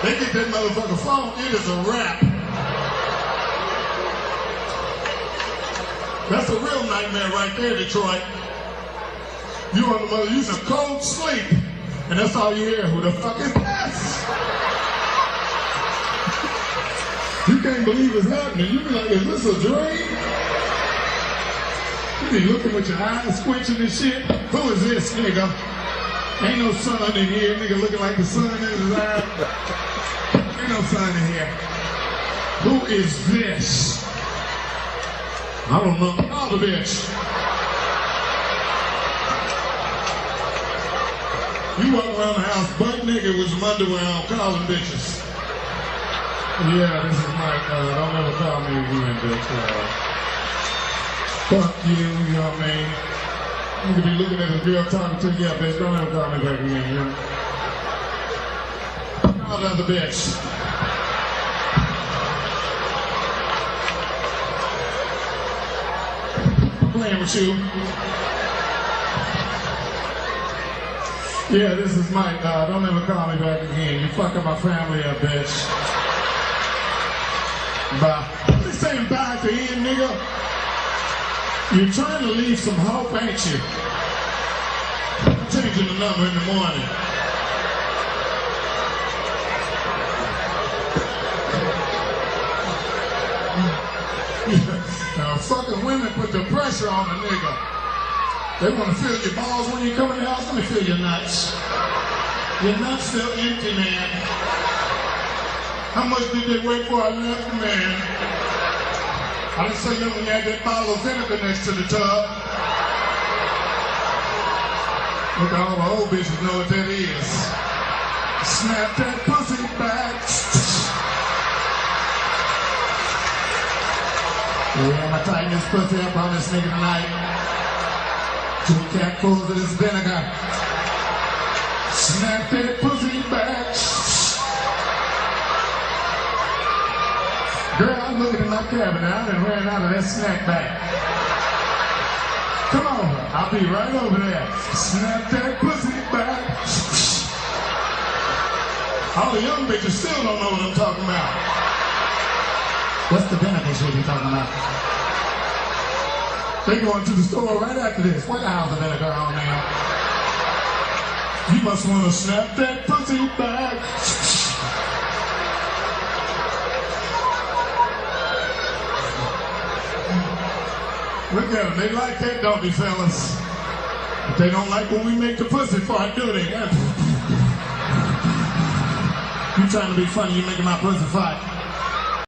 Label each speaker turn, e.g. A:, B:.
A: They get that motherfucker phone, it is a wrap. That's a real nightmare right there, Detroit. You on the mother using cold sleep, and that's all you hear. Who the fuck is this? You can't believe it's happening. You be like, is this a dream? You be looking with your eyes squinching and shit. Who is this, nigga? Ain't no sun in here. Nigga looking like the sun in his eye. Ain't no sun in here. Who is this? I don't know. Call the bitch. You walk around the house butt nigga with some underwear on, calling bitches. Yeah, this is Mike. Don't ever call me again, bitch. Fuck you, you know what I mean? You could be looking at a girl talking to you, yeah, bitch, don't ever call me back again, you know? Call the other bitch. I'm playing with you. Yeah, this is Mike. Don't ever call me back again. You fucking my family up, bitch. Bye. I'm just saying bye at the end, nigga. You're trying to leave some hope, ain't you? I'm changing the number in the morning. Now, fucking women put the pressure on a nigga. They want to feel your balls when you come in the house. Let me feel your nuts. Your nuts feel empty, man. How much did they wait for I left, man? I didn't say that when you had that bottle of vinegar next to the tub. Look, all the old bitches know what that is. Snap that pussy back. Yeah, I'm gonna tighten this pussy up on this nigga tonight. 2 capfuls of this vinegar. Snap that pussy back. Girl, I'm looking in my cabinet. I done ran out of that snack bag. Come on, I'll be right over there. Snap that pussy back. All the young bitches still don't know what I'm talking about. What's the vinegar shit you talking about? They going to the store right after this. What aisle the vinegar on now? You must want to snap that pussy back. Look at them. They like that, don't they, fellas? But they don't like when we make the pussy fart, do they? You trying to be funny, you making my pussy fart.